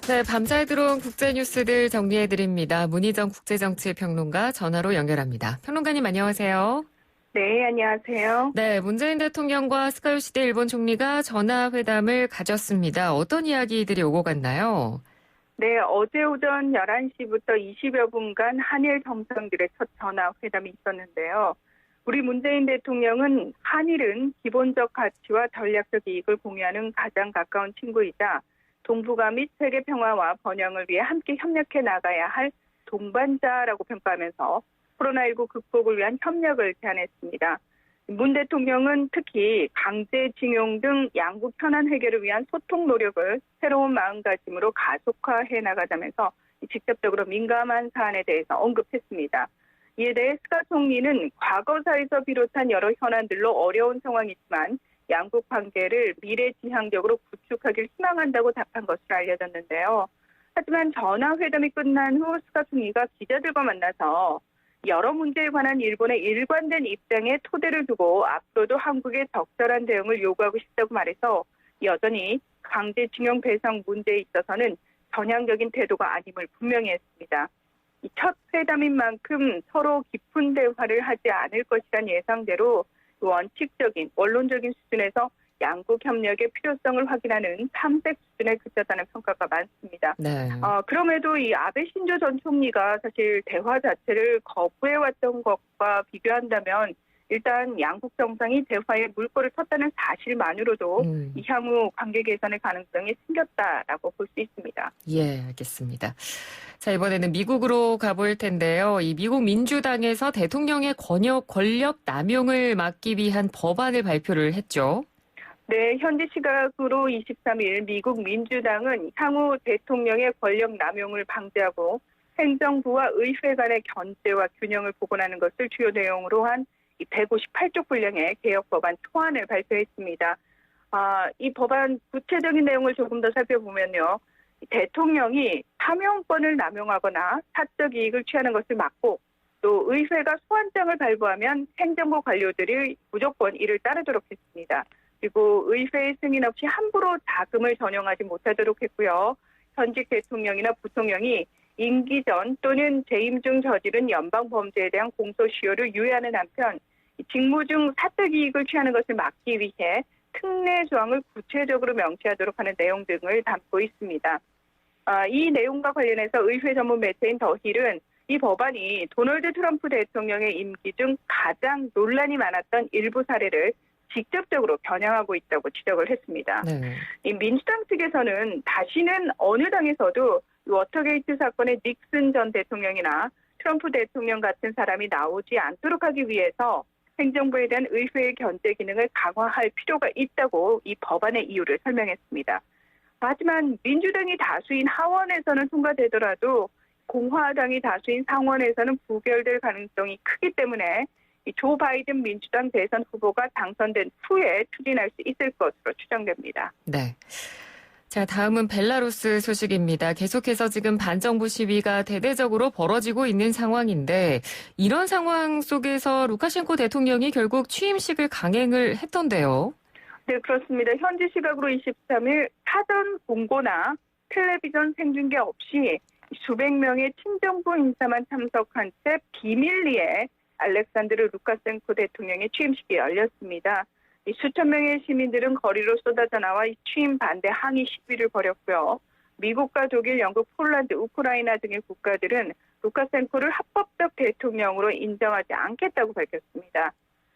네, 밤잘 들어온 국제뉴스들 정리해드립니다. 문희정 국제정치평론가 전화로 연결합니다. 평론가님 안녕하세요. 네, 안녕하세요. 네, 문재인 대통령과 스가 요시대 일본 총리가 전화회담을 가졌습니다. 어떤 이야기들이 오고 갔나요? 네, 어제 오전 11시부터 20여 분간 한일 정상들의 첫 전화회담이 있었는데요. 우리 문재인 대통령은 한일은 기본적 가치와 전략적 이익을 공유하는 가장 가까운 친구이자 동북아 및 세계 평화와 번영을 위해 함께 협력해 나가야 할 동반자라고 평가하면서 코로나19 극복을 위한 협력을 제안했습니다. 문 대통령은 특히 강제징용 등 양국 현안 해결을 위한 소통 노력을 새로운 마음가짐으로 가속화해 나가자면서 직접적으로 민감한 사안에 대해서 언급했습니다. 이에 대해 스가 총리는 과거사에서 비롯한 여러 현안들로 어려운 상황이지만 양국 관계를 미래지향적으로 구축하길 희망한다고 답한 것으로 알려졌는데요. 하지만 전화회담이 끝난 후 스가 총리가 기자들과 만나서 여러 문제에 관한 일본의 일관된 입장에 토대를 두고 앞으로도 한국의 적절한 대응을 요구하고 싶다고 말해서 여전히 강제징용 배상 문제에 있어서는 전향적인 태도가 아님을 분명히 했습니다. 이 첫 회담인 만큼 서로 깊은 대화를 하지 않을 것이란 예상대로 원칙적인 원론적인 수준에서 양국 협력의 필요성을 확인하는 탐색 수준에 그쳤다는 평가가 많습니다. 네. 그럼에도 이 아베 신조 전 총리가 사실 대화 자체를 거부해왔던 것과 비교한다면 일단 양국 정상이 대화에 물꼬를 텄다는 사실만으로도 이 향후 관계 개선의 가능성이 생겼다라고 볼 수 있습니다. 예, 알겠습니다. 자, 이번에는 미국으로 가볼 텐데요. 이 미국 민주당에서 대통령의 권력 남용을 막기 위한 법안을 발표를 했죠. 네, 현지 시각으로 23일 미국 민주당은 향후 대통령의 권력 남용을 방지하고 행정부와 의회 간의 견제와 균형을 복원하는 것을 주요 내용으로 한 158조 분량의 개혁 법안 초안을 발표했습니다. 이 법안 구체적인 내용을 조금 더 살펴보면요. 대통령이 사명권을 남용하거나 사적 이익을 취하는 것을 막고 또 의회가 소환장을 발부하면 행정부 관료들이 무조건 이를 따르도록 했습니다. 그리고 의회의 승인 없이 함부로 자금을 전용하지 못하도록 했고요. 현직 대통령이나 부통령이 임기 전 또는 재임 중 저지른 연방 범죄에 대한 공소시효를 유예하는 한편 직무 중 사적 이익을 취하는 것을 막기 위해 특례 조항을 구체적으로 명시하도록 하는 내용 등을 담고 있습니다. 이 내용과 관련해서 의회 전문 매체인 더힐은 이 법안이 도널드 트럼프 대통령의 임기 중 가장 논란이 많았던 일부 사례를 직접적으로 겨냥하고 있다고 지적을 했습니다. 네. 이 민주당 측에서는 다시는 어느 당에서도 워터게이트 사건의 닉슨 전 대통령이나 트럼프 대통령 같은 사람이 나오지 않도록 하기 위해서 행정부에 대한 의회의 견제 기능을 강화할 필요가 있다고 이 법안의 이유를 설명했습니다. 하지만 민주당이 다수인 하원에서는 통과되더라도 공화당이 다수인 상원에서는 부결될 가능성이 크기 때문에 조 바이든 민주당 대선 후보가 당선된 후에 추진할 수 있을 것으로 추정됩니다. 네. 자, 다음은 벨라루스 소식입니다. 계속해서 지금 반정부 시위가 대대적으로 벌어지고 있는 상황인데 이런 상황 속에서 루카셴코 대통령이 결국 취임식을 강행을 했던데요. 네, 그렇습니다. 현지 시각으로 23일 사전 공고나 텔레비전 생중계 없이 수백 명의 친정부 인사만 참석한 채 비밀리에 알렉산드르 루카셴코 대통령의 취임식이 열렸습니다. 수천 명의 시민들은 거리로 쏟아져 나와 취임 반대 항의 시위를 벌였고요. 미국과 독일, 영국, 폴란드, 우크라이나 등의 국가들은 루카셴코를 합법적 대통령으로 인정하지 않겠다고 밝혔습니다.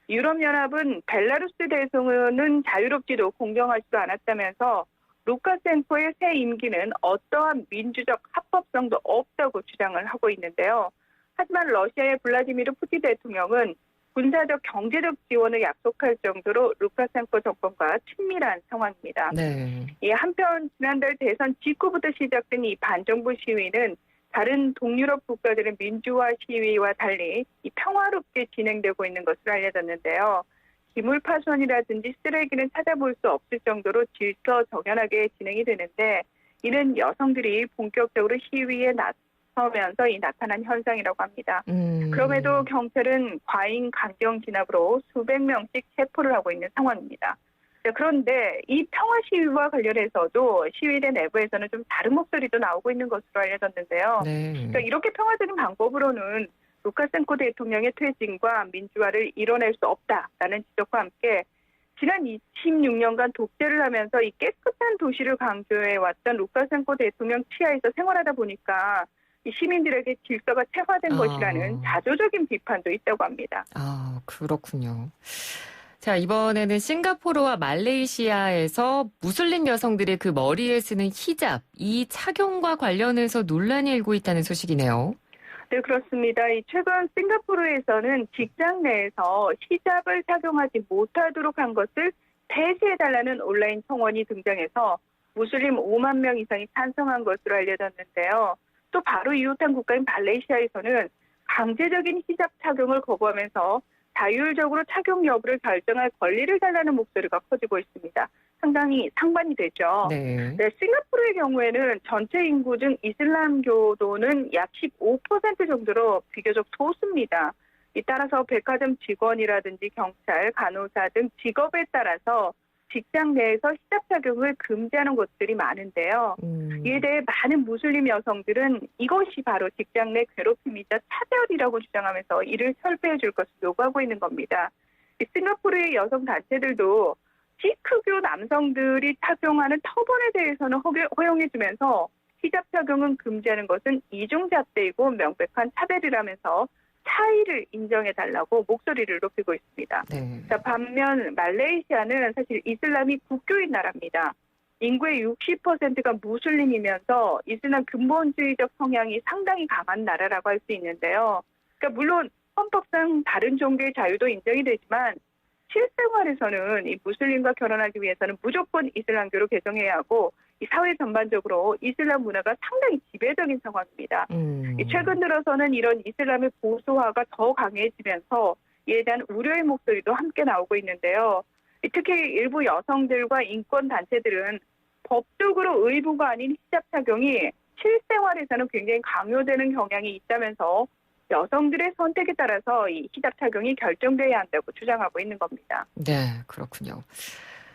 유럽연합은 벨라루스 대선은 자유롭지도 공정하지도 않았다면서 루카셴코의 새 임기는 어떠한 민주적 합법성도 없다고 주장을 하고 있는데요. 하지만 러시아의 블라디미르 푸틴 대통령은 군사적 경제적 지원을 약속할 정도로 루카셴코 정권과 친밀한 상황입니다. 네. 한편 지난달 대선 직후부터 시작된 이 반정부 시위는 다른 동유럽 국가들의 민주화 시위와 달리 평화롭게 진행되고 있는 것으로 알려졌는데요. 기물 파손이라든지 쓰레기는 찾아볼 수 없을 정도로 질서정연하게 진행이 되는데 이는 여성들이 본격적으로 시위에 나서면서 나타난 현상이라고 합니다. 그럼에도 경찰은 과잉 강경 진압으로 수백 명씩 체포를 하고 있는 상황입니다. 자, 그런데 이 평화 시위와 관련해서도 시위대 내부에서는 좀 다른 목소리도 나오고 있는 것으로 알려졌는데요. 네. 그러니까 이렇게 평화적인 방법으로는 루카셴코 대통령의 퇴진과 민주화를 이뤄낼 수 없다라는 지적과 함께 지난 26년간 독재를 하면서 이 깨끗한 도시를 강조해왔던 루카셴코 대통령 치하에서 생활하다 보니까 이 시민들에게 질서가 퇴화된 것이라는 자조적인 비판도 있다고 합니다. 그렇군요. 자, 이번에는 싱가포르와 말레이시아에서 무슬림 여성들이 그 머리에 쓰는 히잡, 이 착용과 관련해서 논란이 일고 있다는 소식이네요. 네, 그렇습니다. 최근 싱가포르에서는 직장 내에서 히잡을 착용하지 못하도록 한 것을 폐지해달라는 온라인 청원이 등장해서 무슬림 5만 명 이상이 찬성한 것으로 알려졌는데요. 또 바로 이웃한 국가인 말레이시아에서는 강제적인 히잡 착용을 거부하면서 자율적으로 착용 여부를 결정할 권리를 달라는 목소리가 커지고 있습니다. 상당히 상반이 되죠. 네. 네, 싱가포르의 경우에는 전체 인구 중 이슬람교도는 약 15% 정도로 비교적 소수입니다. 따라서 백화점 직원이라든지 경찰, 간호사 등 직업에 따라서 직장 내에서 히잡 착용을 금지하는 곳들이 많은데요. 이에 대해 많은 무슬림 여성들은 이것이 바로 직장 내 괴롭힘이자 차별이라고 주장하면서 이를 철폐해 줄 것을 요구하고 있는 겁니다. 싱가포르의 여성 단체들도 시크교 남성들이 착용하는 터번에 대해서는 허용해주면서 히잡 착용은 금지하는 것은 이중잣대이고 명백한 차별이라면서 차이를 인정해달라고 목소리를 높이고 있습니다. 네. 자, 반면 말레이시아는 사실 이슬람이 국교인 나라입니다. 인구의 60%가 무슬림이면서 이슬람 근본주의적 성향이 상당히 강한 나라라고 할 수 있는데요. 그러니까 물론 헌법상 다른 종교의 자유도 인정이 되지만 실생활에서는 이 무슬림과 결혼하기 위해서는 무조건 이슬람교로 개종해야 하고 이 사회 전반적으로 이슬람 문화가 상당히 지배적인 상황입니다. 최근 들어서는 이런 이슬람의 보수화가 더 강해지면서 이에 대한 우려의 목소리도 함께 나오고 있는데요. 특히 일부 여성들과 인권단체들은 법적으로 의무가 아닌 히잡 착용이 실생활에서는 굉장히 강요되는 경향이 있다면서 여성들의 선택에 따라서 이 히잡 착용이 결정돼야 한다고 주장하고 있는 겁니다. 네, 그렇군요.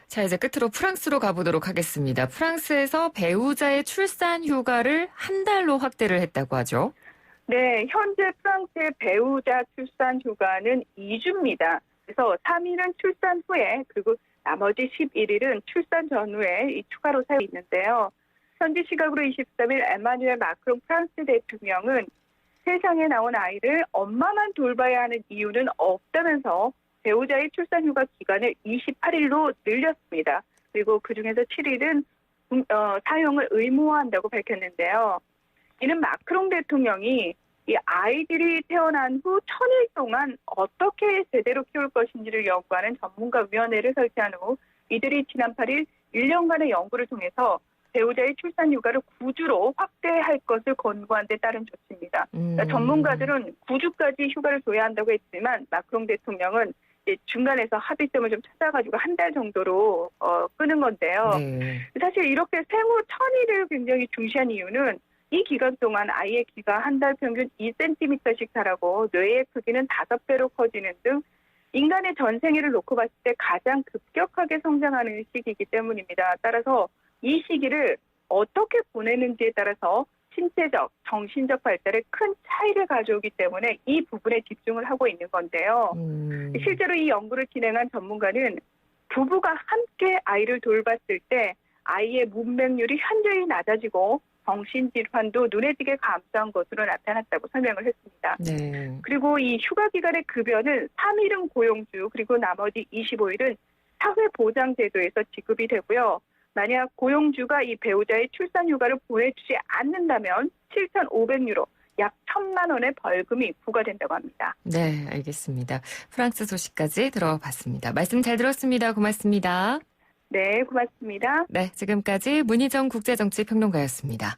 자, 이제 끝으로 프랑스로 가보도록 하겠습니다. 프랑스에서 배우자의 출산 휴가를 한 달로 확대를 했다고 하죠. 네, 현재 프랑스의 배우자 출산 휴가는 2주입니다. 그래서 3일은 출산 후에 그리고 나머지 11일은 출산 전후에 이 추가로 사용하고 있는데요. 현지 시각으로 23일 에마뉴엘 마크롱 프랑스 대통령은 세상에 나온 아이를 엄마만 돌봐야 하는 이유는 없다면서 배우자의 출산 휴가 기간을 28일로 늘렸습니다. 그리고 그중에서 7일은 사용을 의무화한다고 밝혔는데요. 이는 마크롱 대통령이 이 아이들이 태어난 후 1000일 동안 어떻게 제대로 키울 것인지를 연구하는 전문가위원회를 설치한 후 이들이 지난 8일 1년간의 연구를 통해서 배우자의 출산 휴가를 9주로 확대할 것을 권고한 데 따른 조치입니다. 그러니까 전문가들은 9주까지 휴가를 줘야 한다고 했지만 마크롱 대통령은 중간에서 합의점을 좀 찾아가지고 한 달 정도로 끄는 건데요. 네. 사실 이렇게 생후 1000일을 굉장히 중시한 이유는 이 기간 동안 아이의 키가 한 달 평균 2cm씩 자라고 뇌의 크기는 5배로 커지는 등 인간의 전 생애를 놓고 봤을 때 가장 급격하게 성장하는 시기이기 때문입니다. 따라서 이 시기를 어떻게 보내는지에 따라서 신체적, 정신적 발달에 큰 차이를 가져오기 때문에 이 부분에 집중을 하고 있는 건데요. 실제로 이 연구를 진행한 전문가는 부부가 함께 아이를 돌봤을 때 아이의 문맹률이 현저히 낮아지고 정신질환도 눈에 띄게 감소한 것으로 나타났다고 설명을 했습니다. 네. 그리고 이 휴가 기간의 급여는 3일은 고용주 그리고 나머지 25일은 사회보장제도에서 지급이 되고요. 만약 고용주가 이 배우자의 출산 휴가를 보내주지 않는다면 7,500유로, 약 1,000만 원의 벌금이 부과된다고 합니다. 네, 알겠습니다. 프랑스 소식까지 들어봤습니다. 말씀 잘 들었습니다. 고맙습니다. 네, 고맙습니다. 네, 지금까지 문희정 국제정치평론가였습니다.